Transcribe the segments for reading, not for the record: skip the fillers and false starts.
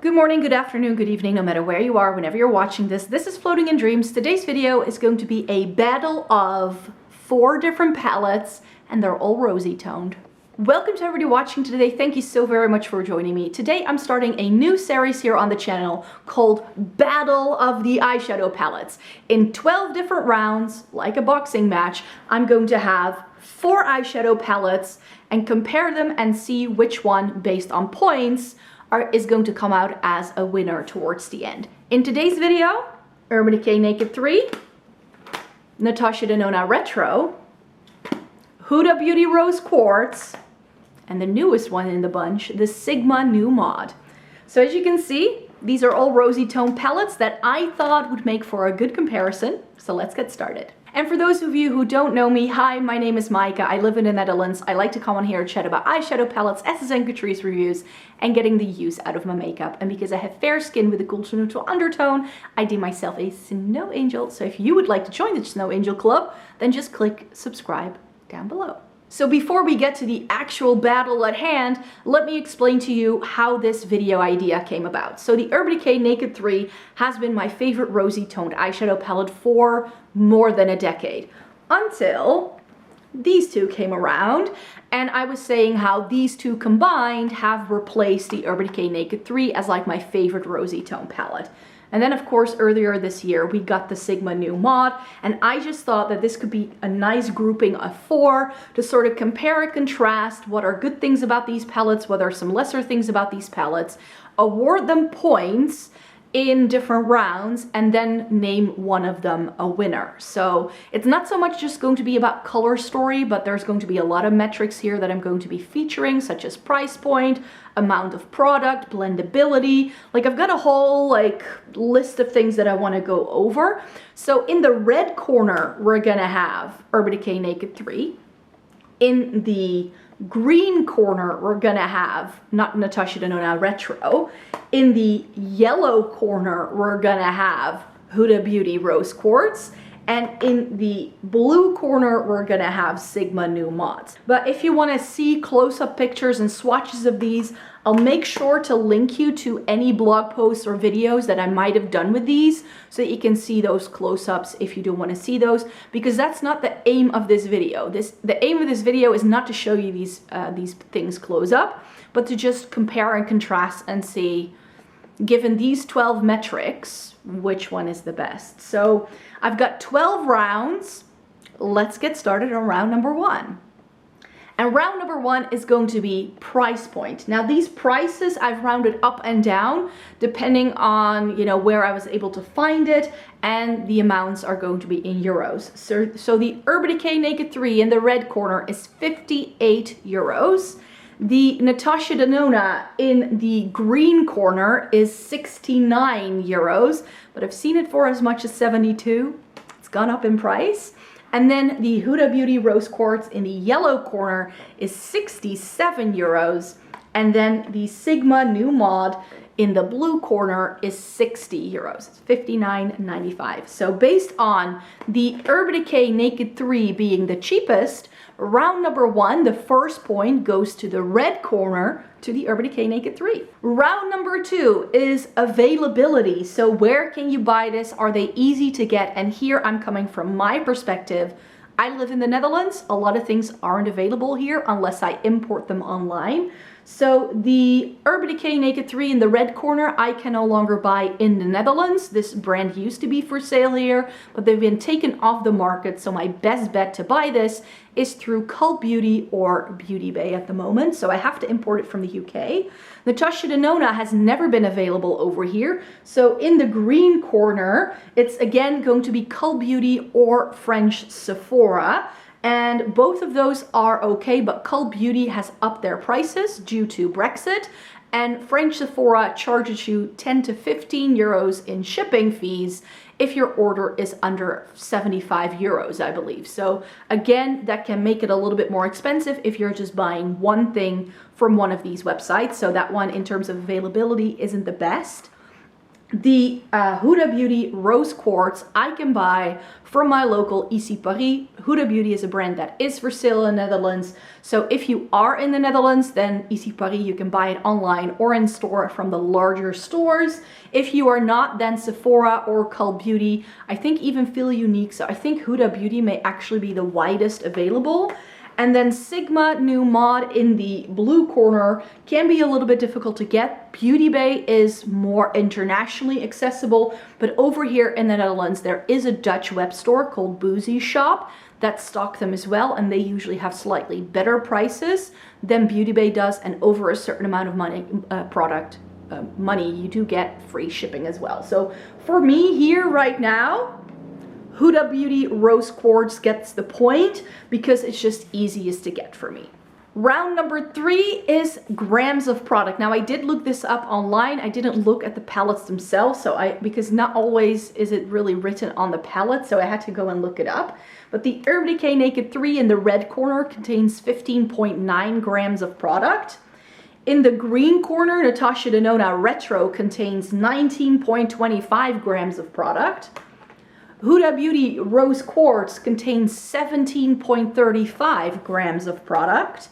Good morning, good afternoon, good evening, no matter where you are, whenever you're watching this. This is Floating in Dreams. Today's video is going to be a battle of 4 different palettes, and they're all rosy toned. Welcome to everybody watching today. Thank you so very much for joining me. Today I'm starting a new series here on the channel called Battle of the Eyeshadow Palettes. In 12 different rounds, like a boxing match, I'm going to have 4 eyeshadow palettes and compare them and see which one, based on points, is going to come out as a winner towards the end. In today's video, Urban Decay Naked 3, Natascha Denona Retro, Huda Beauty Rose Quartz, and the newest one in the bunch, the Sigma New Mod. So as you can see, these are all rosy tone palettes that I thought would make for a good comparison. So let's get started. And for those of you who don't know me, hi, my name is Maaike. I live in the Netherlands. I like to come on here and chat about eyeshadow palettes, essence and Catrice reviews, and getting the use out of my makeup. And because I have fair skin with a cool to neutral undertone, I deem myself a snow angel. So if you would like to join the Snow Angel Club, then just click subscribe down below. So before we get to the actual battle at hand, let me explain to you how this video idea came about. So the Urban Decay Naked 3 has been my favorite rosy toned eyeshadow palette for more than a decade. Until these two came around, and I was saying how these two combined have replaced the Urban Decay Naked 3 as like my favorite rosy tone palette. And then of course earlier this year we got the Sigma New Mod, and I just thought that this could be a nice grouping of 4 to sort of compare and contrast what are good things about these palettes, what are some lesser things about these palettes, award them points in different rounds, and then name one of them a winner. So it's not so much just going to be about color story, but there's going to be a lot of metrics here that I'm going to be featuring, such as price point, amount of product, blendability. Like I've got a whole list of things that I want to go over. So in the red corner, we're gonna have Urban Decay Naked 3. In the green corner, we're gonna have not Natascha Denona Retro. In the yellow corner, we're gonna have Huda Beauty Rose Quartz. And in the blue corner, we're gonna have Sigma New Mods. But if you wanna see close-up pictures and swatches of these, I'll make sure to link you to any blog posts or videos that I might have done with these so that you can see those close-ups if you do want to see those, because that's not the aim of this video. The aim of this video is not to show you these things close up, but to just compare and contrast and see, given these 12 metrics, which one is the best. So I've got 12 rounds. Let's get started on round number 1. And round number 1 is going to be price point. Now these prices I've rounded up and down depending on, where I was able to find it, and the amounts are going to be in euros. So the Urban Decay Naked 3 in the red corner is 58 euros. The Natascha Denona in the green corner is 69 euros, but I've seen it for as much as 72. It's gone up in price. And then the Huda Beauty Rose Quartz in the yellow corner is 67 euros. And then the Sigma New Mod in the blue corner is 60 euros. It's 59.95. So based on the Urban Decay Naked 3 being the cheapest, round number 1, the first point goes to the red corner, to the Urban Decay Naked 3. Round number 2 is availability. So where can you buy this? Are they easy to get? And here I'm coming from my perspective. I live in the Netherlands. A lot of things aren't available here unless I import them online. So the Urban Decay Naked 3 in the red corner, I can no longer buy in the Netherlands. This brand used to be for sale here, but they've been taken off the market. So my best bet to buy this is through Cult Beauty or Beauty Bay at the moment. So I have to import it from the UK. Natascha Denona has never been available over here. So in the green corner, it's again going to be Cult Beauty or French Sephora. And both of those are okay, but Cult Beauty has upped their prices due to Brexit, and French Sephora charges you 10 to 15 euros in shipping fees if your order is under 75 euros, I believe. So again, that can make it a little bit more expensive if you're just buying one thing from one of these websites. So that one, in terms of availability, isn't the best. The Huda Beauty Rose Quartz I can buy from my local Ici Paris. Huda Beauty is a brand that is for sale in the Netherlands. So if you are in the Netherlands, then Ici Paris, you can buy it online or in store from the larger stores. If you are not, then Sephora or Cult Beauty. I think even Feel Unique. So I think Huda Beauty may actually be the widest available. And then Sigma New Mod in the blue corner can be a little bit difficult to get. Beauty Bay is more internationally accessible, but over here in the Netherlands, there is a Dutch web store called Boozy Shop that stock them as well, and they usually have slightly better prices than Beauty Bay does, and over a certain amount of money, money, you do get free shipping as well. So for me here right now, Huda Beauty Rose Quartz gets the point because it's just easiest to get for me. Round number 3 is grams of product. Now I did look this up online. I didn't look at the palettes themselves, because not always is it really written on the palette, so I had to go and look it up. But the Urban Decay Naked 3 in the red corner contains 15.9 grams of product. In the green corner, Natascha Denona Retro contains 19.25 grams of product. Huda Beauty Rose Quartz contains 17.35 grams of product,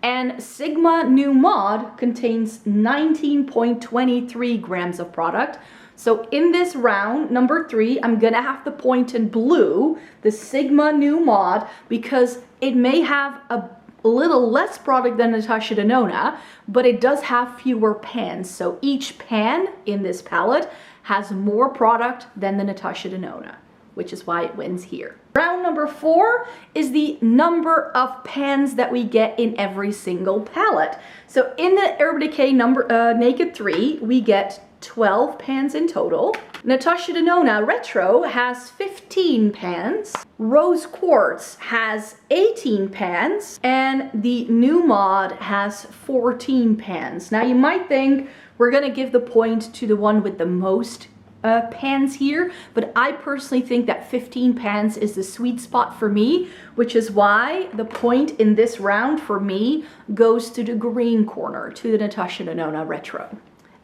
and Sigma New Mod contains 19.23 grams of product. So in this round, number 3, I'm gonna have to point in blue, the Sigma New Mod, because it may have a little less product than Natascha Denona, but it does have fewer pans. So each pan in this palette has more product than the Natascha Denona, which is why it wins here. Round number 4 is the number of pans that we get in every single palette. So in the Urban Decay Naked 3, we get 12 pans in total. Natascha Denona Retro has 15 pans. Rose Quartz has 18 pans. And the New Mod has 14 pans. Now you might think we're gonna give the point to the one with the most pans here, but I personally think that 15 pans is the sweet spot for me, which is why the point in this round for me goes to the green corner, to the Natascha Denona Retro.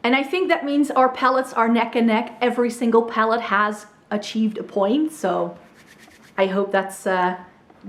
And I think that means our palettes are neck and neck. Every single palette has achieved a point, so I hope that's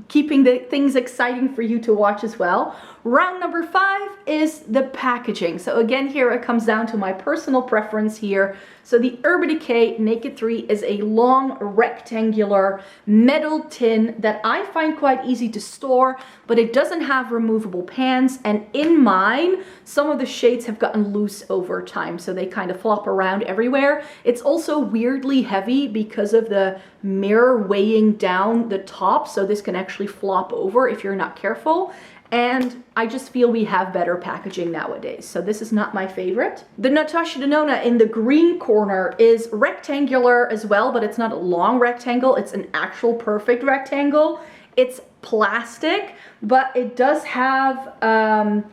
keeping the things exciting for you to watch as well. Round number 5 is the packaging. So again, here it comes down to my personal preference here. So the Urban Decay Naked 3 is a long rectangular metal tin that I find quite easy to store, but it doesn't have removable pans. And in mine, some of the shades have gotten loose over time, so they kind of flop around everywhere. It's also weirdly heavy because of the mirror weighing down the top, so this can actually flop over if you're not careful. And I just feel we have better packaging nowadays, so this is not my favorite. The Natascha Denona in the green corner is rectangular as well, but it's not a long rectangle, it's an actual perfect rectangle. It's plastic, but it does have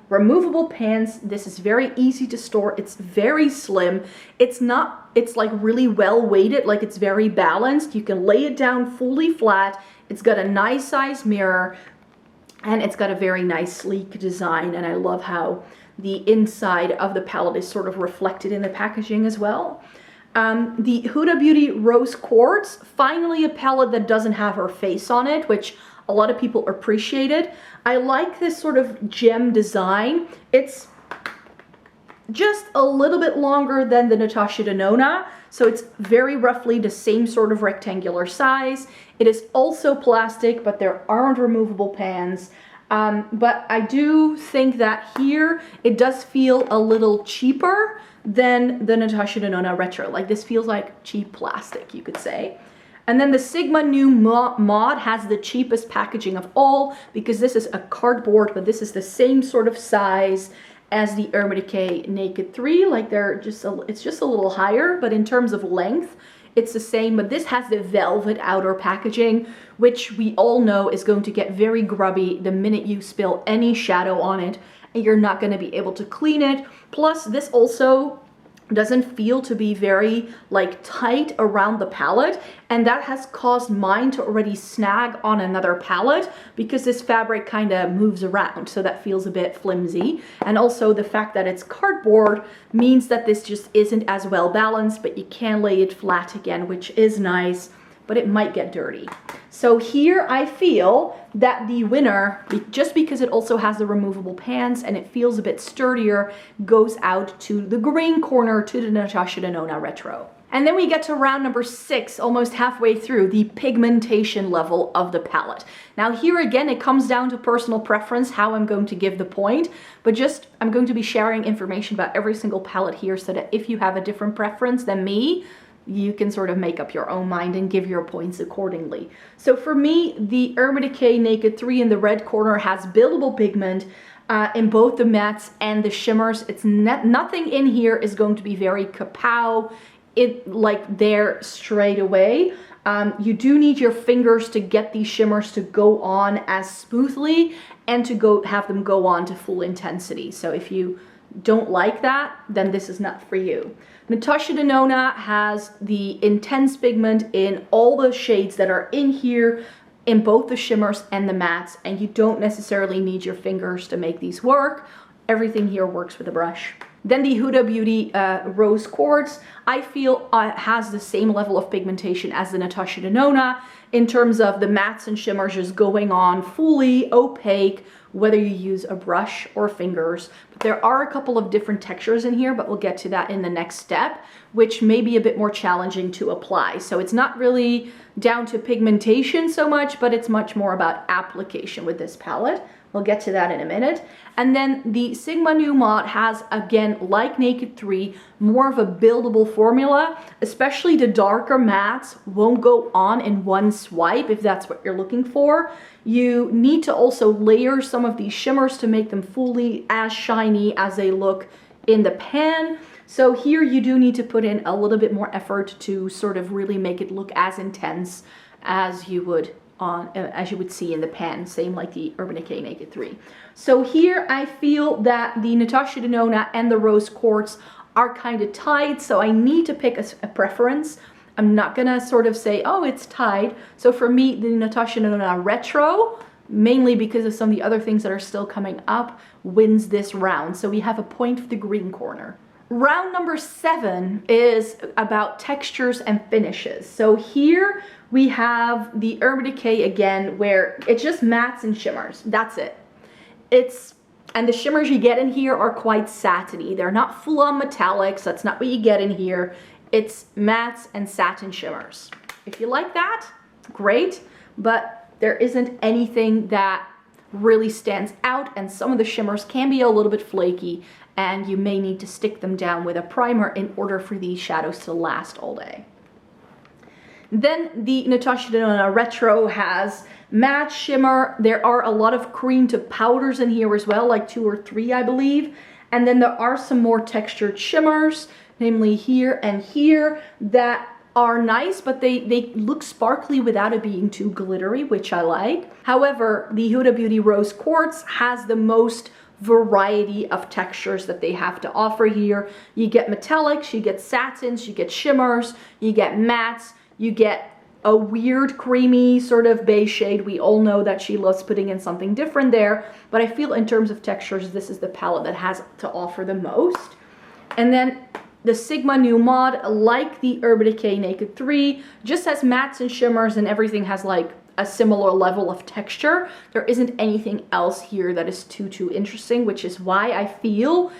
removable pans. This is very easy to store. It's very slim. It's like really well weighted, like it's very balanced. You can lay it down fully flat. It's got a nice size mirror. And it's got a very nice sleek design, and I love how the inside of the palette is sort of reflected in the packaging as well. The Huda Beauty Rose Quartz, finally a palette that doesn't have her face on it, which a lot of people appreciated. I like this sort of gem design. It's just a little bit longer than the Natascha Denona, so it's very roughly the same sort of rectangular size. It is also plastic, but there aren't removable pans. But I do think that here it does feel a little cheaper than the Natascha Denona Retro. Like this feels like cheap plastic, you could say. And then the Sigma New Mod has the cheapest packaging of all, because this is a cardboard, but this is the same sort of size as the Urban Decay Naked 3. Like it's just a little higher, but in terms of length, it's the same. But this has the velvet outer packaging, which we all know is going to get very grubby the minute you spill any shadow on it, and you're not going to be able to clean it. Plus, this also doesn't feel to be very like tight around the palette, and that has caused mine to already snag on another palette because this fabric kind of moves around, so that feels a bit flimsy. And also the fact that it's cardboard means that this just isn't as well balanced, but you can lay it flat again, which is nice, but it might get dirty. So here I feel that the winner, just because it also has the removable pans and it feels a bit sturdier, goes out to the green corner, to the Natascha Denona Retro. And then we get to round number 6, almost halfway through, the pigmentation level of the palette. Now here again, it comes down to personal preference, how I'm going to give the point, but just I'm going to be sharing information about every single palette here so that if you have a different preference than me, you can sort of make up your own mind and give your points accordingly. So for me, the Urban Decay Naked 3 in the red corner has buildable pigment in both the mattes and the shimmers. It's nothing in here is going to be very kapow, like there straight away. You do need your fingers to get these shimmers to go on as smoothly and to have them go on to full intensity. So if you don't like that, then this is not for you. Natascha Denona has the intense pigment in all the shades that are in here, in both the shimmers and the mattes, and you don't necessarily need your fingers to make these work. Everything here works with a brush. Then the Huda Beauty Rose Quartz, I feel has the same level of pigmentation as the Natascha Denona in terms of the mattes and shimmers just going on fully opaque, whether you use a brush or fingers. But there are a couple of different textures in here, but we'll get to that in the next step, which may be a bit more challenging to apply. So it's not really down to pigmentation so much, but it's much more about application with this palette. We'll get to that in a minute. And then the Sigma Nu Mod has, again, like Naked 3, more of a buildable formula. Especially the darker mattes won't go on in one swipe if that's what you're looking for. You need to also layer some of these shimmers to make them fully as shiny as they look in the pan. So here you do need to put in a little bit more effort to sort of really make it look as intense as you would see in the pan, same like the Urban Decay Naked 3. So here I feel that the Natascha Denona and the Rose Quartz are kind of tied, so I need to pick a preference. I'm not gonna sort of say, oh, it's tied. So for me, the Natascha Denona Retro, mainly because of some of the other things that are still coming up, wins this round. So we have a point for the green corner. Round number 7 is about textures and finishes. So here we have the Urban Decay again, where it's just mattes and shimmers. That's it. And the shimmers you get in here are quite satiny. They're not full-on metallics. That's not what you get in here. It's mattes and satin shimmers. If you like that, great, but there isn't anything that really stands out, and some of the shimmers can be a little bit flaky, and you may need to stick them down with a primer in order for these shadows to last all day. Then the Natascha Denona Retro has matte shimmer. There are a lot of cream to powders in here as well, like 2 or 3, I believe. And then there are some more textured shimmers, namely here and here, that are nice, but they look sparkly without it being too glittery, which I like. However, the Huda Beauty Rose Quartz has the most variety of textures that they have to offer here. You get metallics, you get satins, you get shimmers, you get mattes, you get a weird creamy sort of beige shade. We all know that she loves putting in something different there, but I feel in terms of textures, this is the palette that has to offer the most. And then the Sigma Nu Mod, like the Urban Decay Naked 3, just has mattes and shimmers, and everything has like a similar level of texture. There isn't anything else here that is too interesting, which is why I feel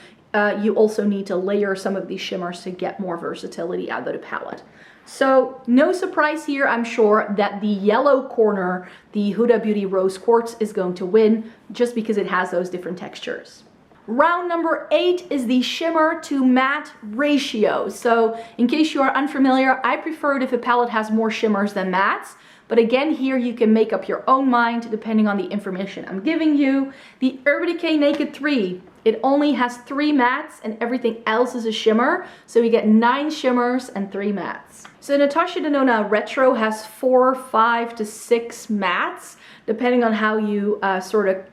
you also need to layer some of these shimmers to get more versatility out of the palette. So no surprise here, I'm sure, that the yellow corner, the Huda Beauty Rose Quartz, is going to win just because it has those different textures. Round number 8 is the shimmer to matte ratio. So in case you are unfamiliar, I prefer it if a palette has more shimmers than mattes. But again, here you can make up your own mind depending on the information I'm giving you. The Urban Decay Naked 3, it only has 3 mattes and everything else is a shimmer. So you get 9 shimmers and 3 mattes. So Natascha Denona Retro has 4, 5 to 6 mattes, depending on how you sort of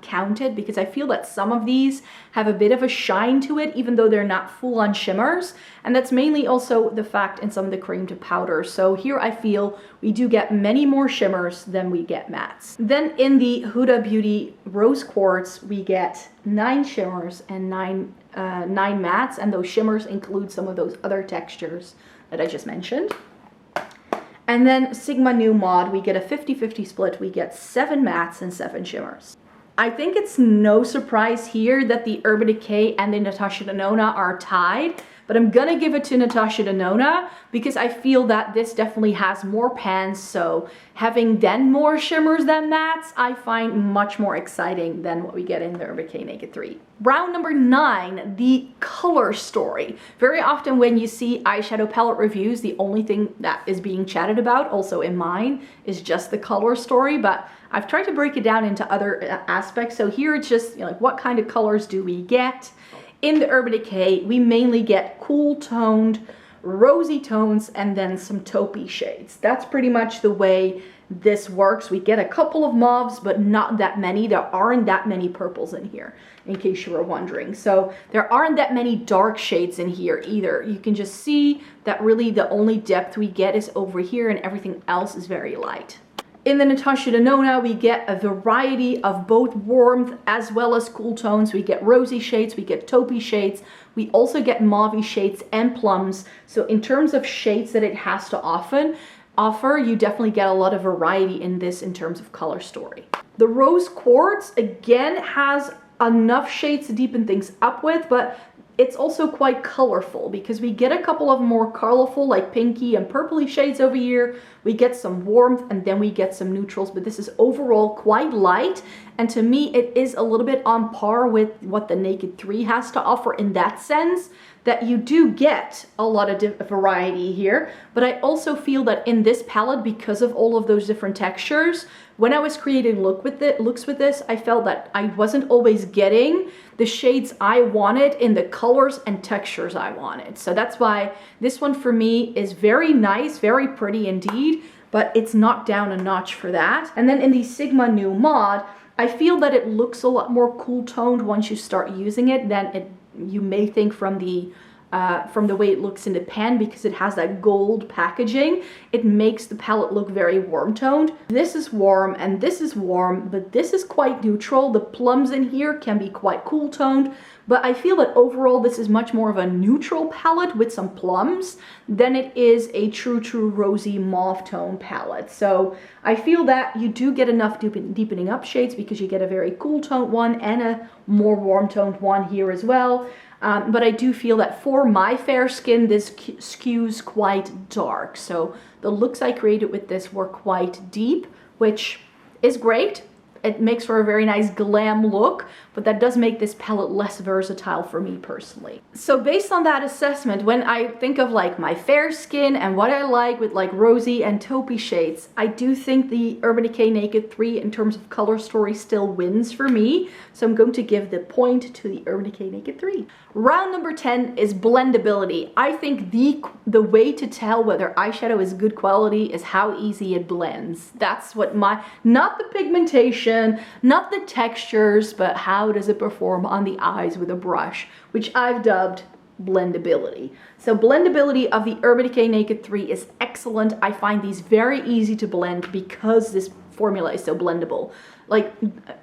counted, because I feel that some of these have a bit of a shine to it, even though they're not full-on shimmers. And that's mainly also the fact in some of the cream to powder. So here I feel we do get many more shimmers than we get mattes. Then in the Huda Beauty Rose Quartz, we get 9 shimmers and 9 mattes, and those shimmers include some of those other textures that I just mentioned. And then Sigma New Mod, we get a 50-50 split. We get 7 mattes and 7 shimmers. I think it's no surprise here that the Urban Decay and the Natascha Denona are tied, but I'm gonna give it to Natascha Denona because I feel that this definitely has more pans, so having then more shimmers than mattes, I find much more exciting than what we get in the Urban Decay Naked 3. Round number 9, the color story. Very often when you see eyeshadow palette reviews, the only thing that is being chatted about, also in mine, is just the color story, but I've tried to break it down into other aspects. So here it's just, you know, like, what kind of colors do we get? In the Urban Decay, we mainly get cool toned, rosy tones, and then some taupey shades. That's pretty much the way this works. We get a couple of mauves, but not that many. There aren't that many purples in here, in case you were wondering. So there aren't that many dark shades in here either. You can just see that really the only depth we get is over here, and everything else is very light. In the Natascha Denona, we get a variety of both warmth as well as cool tones. We get rosy shades, we get taupey shades, we also get mauve shades and plums. So in terms of shades that it has to offer, you definitely get a lot of variety in this in terms of color story. The Rose Quartz, again, has enough shades to deepen things up with, but it's also quite colorful because we get a couple of more colorful, like pinky and purpley shades over here. We get some warmth and then we get some neutrals, but this is overall quite light. And to me, it is a little bit on par with what the Naked 3 has to offer in that sense, that you do get a lot of variety here. But I also feel that in this palette, because of all of those different textures, when I was creating looks with this, I felt that I wasn't always getting the shades I wanted in the colors and textures I wanted. So that's why this one for me is very nice, very pretty indeed, but it's knocked down a notch for that. And then in the Sigma New Mod, I feel that it looks a lot more cool toned once you start using it than you may think from the way it looks in the pan, because it has that gold packaging. It makes the palette look very warm toned. This is warm and this is warm, but this is quite neutral. The plums in here can be quite cool toned, but I feel that overall this is much more of a neutral palette with some plums than it is a true rosy mauve tone palette. So I feel that you do get enough deepening up shades because you get a very cool toned one and a more warm toned one here as well. But I do feel that for my fair skin, this skews quite dark. So the looks I created with this were quite deep, which is great. It makes for a very nice glam look, but that does make this palette less versatile for me personally. So based on that assessment, when I think of like my fair skin and what I like with like rosy and taupey shades, I do think the Urban Decay Naked 3 in terms of color story still wins for me. So I'm going to give the point to the Urban Decay Naked 3. Round number 10 is blendability. I think the way to tell whether eyeshadow is good quality is how easy it blends. That's what not the pigmentation, not the textures, but how does it perform on the eyes with a brush, which I've dubbed blendability. So blendability of the Urban Decay Naked 3 is excellent. I find these very easy to blend because this formula is so blendable. Like,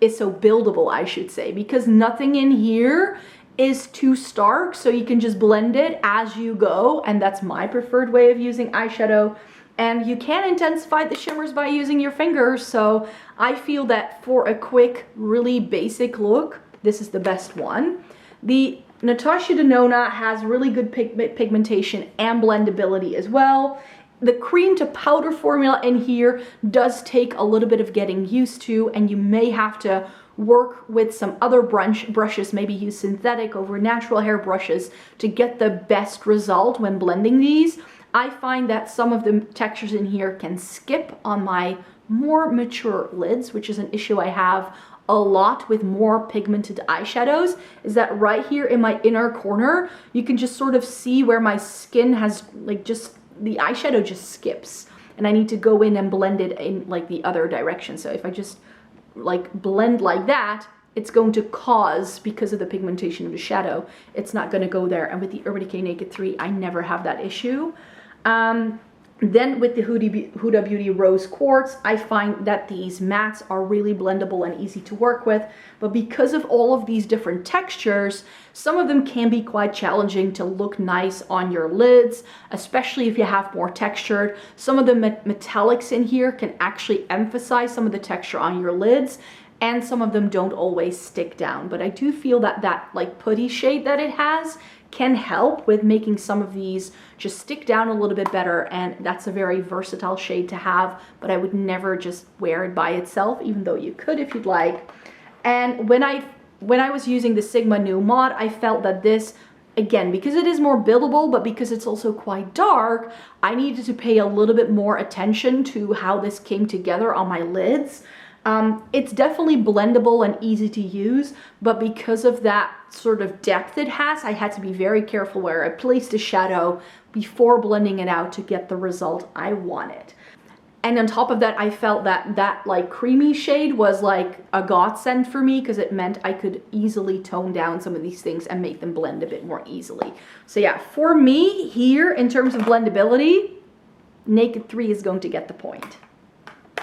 it's so buildable, I should say, because nothing in here is too stark, so you can just blend it as you go, and that's my preferred way of using eyeshadow. And you can intensify the shimmers by using your fingers, so I feel that for a quick, really basic look, this is the best one. The Natascha Denona has really good pigmentation and blendability as well. The cream to powder formula in here does take a little bit of getting used to, and you may have to work with some other brushes, maybe use synthetic over natural hair brushes to get the best result when blending these. I find that some of the textures in here can skip on my more mature lids, which is an issue I have a lot with more pigmented eyeshadows, is that right here in my inner corner, you can just sort of see where my skin has like just, the eyeshadow just skips, and I need to go in and blend it in like the other direction. So if I just like blend like that, it's going to cause, because of the pigmentation of the shadow, it's not going to go there. And with the Urban Decay Naked 3, I never have that issue. Then with the Huda Beauty Rose Quartz, I find that these mattes are really blendable and easy to work with, but because of all of these different textures, some of them can be quite challenging to look nice on your lids, especially if you have more textured. Some of the metallics in here can actually emphasize some of the texture on your lids, and some of them don't always stick down. But I do feel that that like putty shade that it has can help with making some of these just stick down a little bit better, and that's a very versatile shade to have, but I would never just wear it by itself, even though you could if you'd like. And when I was using the Sigma New Mod, I felt that this, again, because it is more buildable, but because it's also quite dark, I needed to pay a little bit more attention to how this came together on my lids. It's definitely blendable and easy to use, but because of that sort of depth it has, I had to be very careful where I placed the shadow before blending it out to get the result I wanted. And on top of that, I felt that that like creamy shade was like a godsend for me, because it meant I could easily tone down some of these things and make them blend a bit more easily. So yeah, for me here, in terms of blendability, Naked 3 is going to get the point.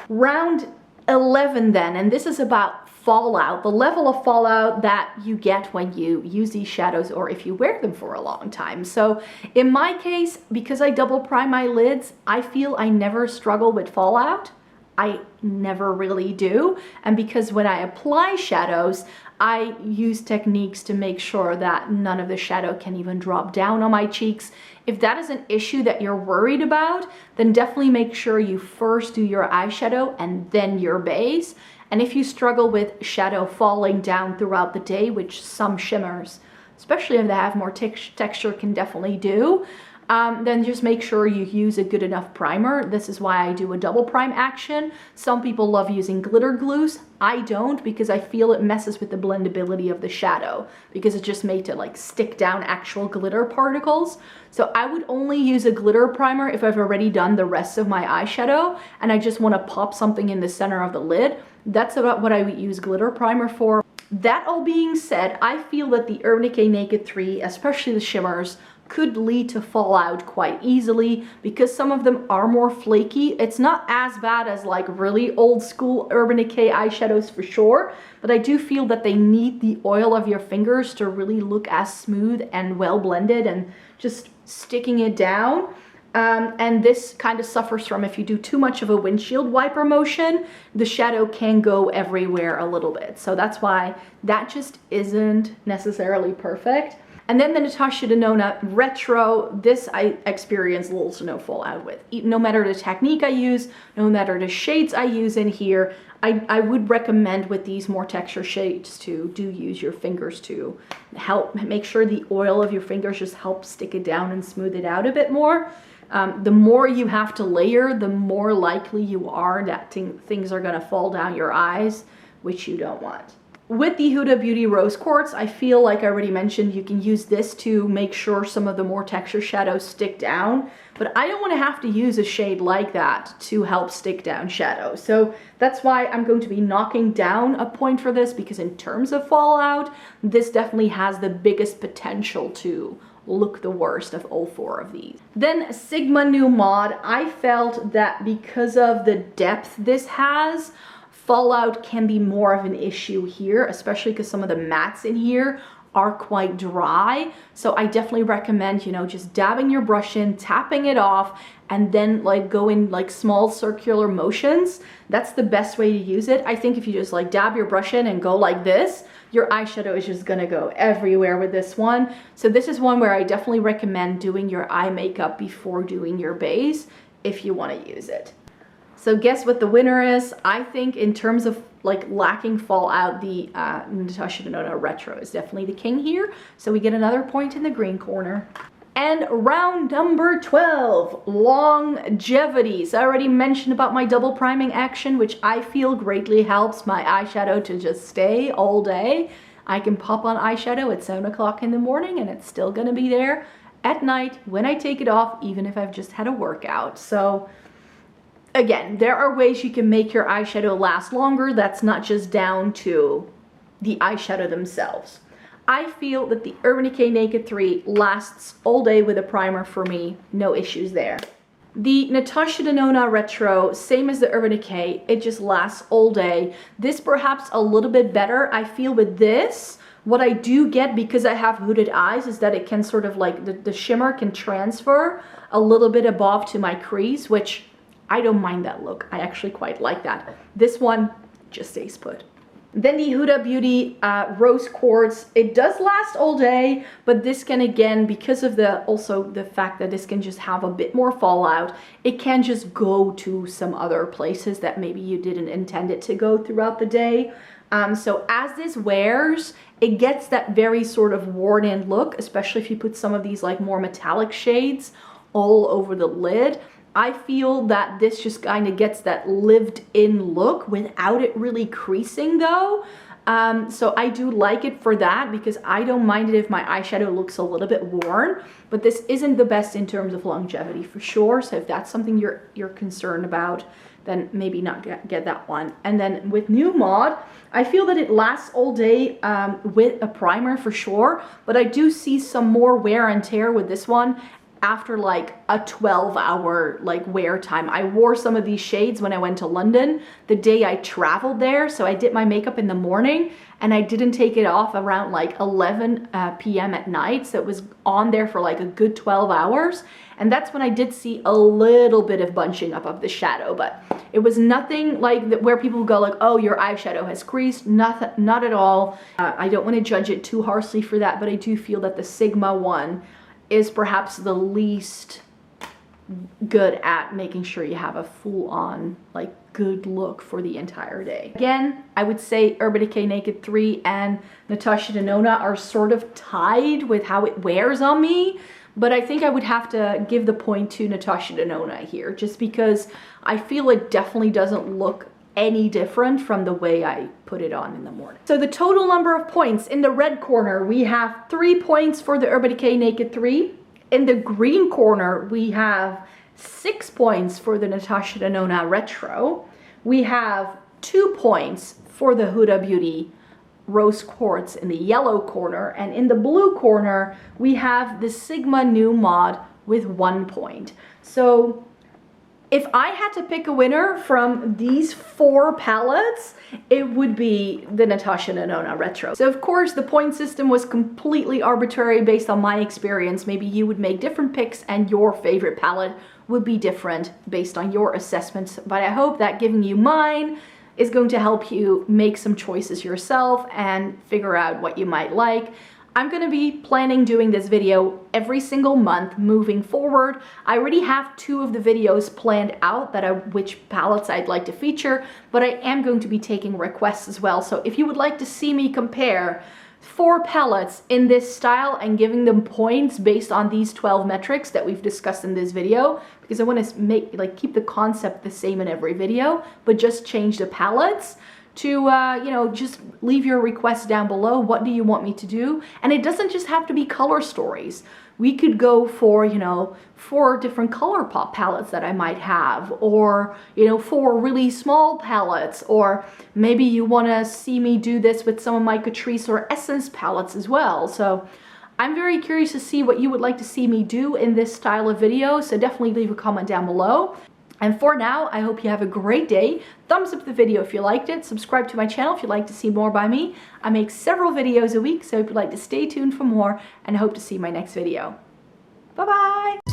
Round 11 then, and this is about fallout, the level of fallout that you get when you use these shadows or if you wear them for a long time. So in my case, because I double prime my lids, I feel I never struggle with fallout. I never really do. And because when I apply shadows, I use techniques to make sure that none of the shadow can even drop down on my cheeks. If that is an issue that you're worried about, then definitely make sure you first do your eyeshadow and then your base. And if you struggle with shadow falling down throughout the day, which some shimmers, especially if they have more texture, can definitely do, then just make sure you use a good enough primer. This is why I do a double prime action. Some people love using glitter glues. I don't, because I feel it messes with the blendability of the shadow, because it's just made to like stick down actual glitter particles. So I would only use a glitter primer if I've already done the rest of my eyeshadow and I just want to pop something in the center of the lid. That's about what I would use glitter primer for. That all being said, I feel that the Urban Decay Naked 3, especially the shimmers, could lead to fallout quite easily because some of them are more flaky. It's not as bad as like really old school Urban Decay eyeshadows for sure, but I do feel that they need the oil of your fingers to really look as smooth and well blended and just sticking it down. And this kind of suffers from, if you do too much of a windshield wiper motion, the shadow can go everywhere a little bit. So that's why that just isn't necessarily perfect. And then the Natascha Denona Retro, this I experienced little to no fallout with. No matter the technique I use, no matter the shades I use in here, I would recommend with these more texture shades to use your fingers to help make sure the oil of your fingers just helps stick it down and smooth it out a bit more. The more you have to layer, the more likely you are that things are gonna fall down your eyes, which you don't want. With the Huda Beauty Rose Quartz, I feel like I already mentioned, you can use this to make sure some of the more texture shadows stick down, but I don't want to have to use a shade like that to help stick down shadows. So that's why I'm going to be knocking down a point for this, because in terms of fallout, this definitely has the biggest potential to look the worst of all four of these. Then Sigma New Mod, I felt that because of the depth this has, fallout can be more of an issue here, especially because some of the mattes in here are quite dry. So I definitely recommend, you know, just dabbing your brush in, tapping it off, and then like go in like small circular motions. That's the best way to use it. I think if you just like dab your brush in and go like this, your eyeshadow is just gonna go everywhere with this one. So this is one where I definitely recommend doing your eye makeup before doing your base if you want to use it. So guess what the winner is? I think in terms of like lacking fallout, the Natascha Denona Retro is definitely the king here. So we get another point in the green corner. And round number 12, longevity. So I already mentioned about my double priming action, which I feel greatly helps my eyeshadow to just stay all day. I can pop on eyeshadow at 7 o'clock in the morning and it's still gonna be there at night when I take it off, even if I've just had a workout. So again, there are ways you can make your eyeshadow last longer. That's not just down to the eyeshadow themselves. I feel that the Urban Decay Naked 3 lasts all day with a primer for me. No issues there. The Natascha Denona Retro, same as the Urban Decay, it just lasts all day. This perhaps a little bit better. I feel with this, what I do get because I have hooded eyes is that it can sort of like, the shimmer can transfer a little bit above to my crease, which I don't mind that look. I actually quite like that. This one just stays put. Then the Huda Beauty Rose Quartz. It does last all day, but this can, again, because of also the fact that this can just have a bit more fallout, it can just go to some other places that maybe you didn't intend it to go throughout the day. So as this wears, it gets that very sort of worn in look, especially if you put some of these like more metallic shades all over the lid. I feel that this just kind of gets that lived in look without it really creasing though. So I do like it for that because I don't mind it if my eyeshadow looks a little bit worn, but this isn't the best in terms of longevity for sure. So if that's something you're concerned about, then maybe not get that one. And then with New Mod, I feel that it lasts all day with a primer for sure, but I do see some more wear and tear with this one after like a 12-hour like wear time. I wore some of these shades when I went to London the day I traveled there, so I did my makeup in the morning and I didn't take it off around like 11 p.m. at night, so it was on there for like a good 12 hours, and that's when I did see a little bit of bunching up of the shadow, but it was nothing like that where people go like, oh, your eyeshadow has creased. Nothing, not at all. I don't want to judge it too harshly for that, but I do feel that the Sigma one is perhaps the least good at making sure you have a full-on like good look for the entire day. Again, I would say Urban Decay Naked 3 and Natascha Denona are sort of tied with how it wears on me, but I think I would have to give the point to Natascha Denona here just because I feel it definitely doesn't look any different from the way I put it on in the morning. So the total number of points in the red corner, we have 3 points for the Urban Decay Naked 3. In the green corner, we have 6 points for the Natascha Denona Retro. We have 2 points for the Huda Beauty Rose Quartz in the yellow corner. And in the blue corner, we have the Sigma New Mod with 1 point. So if I had to pick a winner from these 4 palettes, it would be the Natascha Denona Retro. So of course the point system was completely arbitrary based on my experience. Maybe you would make different picks and your favorite palette would be different based on your assessments. But I hope that giving you mine is going to help you make some choices yourself and figure out what you might like. I'm going to be planning doing this video every single month moving forward. I already have 2 of the videos planned out which palettes I'd like to feature, but I am going to be taking requests as well. So if you would like to see me compare 4 palettes in this style and giving them points based on these 12 metrics that we've discussed in this video, because I want to keep the concept the same in every video, but just change the palettes, to, you know, just leave your requests down below. What do you want me to do? And it doesn't just have to be color stories. We could go for, you know, 4 different color pop palettes that I might have, or, you know, 4 really small palettes, or maybe you want to see me do this with some of my Catrice or Essence palettes as well. So I'm very curious to see what you would like to see me do in this style of video, so definitely leave a comment down below. And for now, I hope you have a great day. Thumbs up the video if you liked it. Subscribe to my channel if you'd like to see more by me. I make several videos a week, so if you'd like to stay tuned for more, and I hope to see you in my next video. Bye-bye!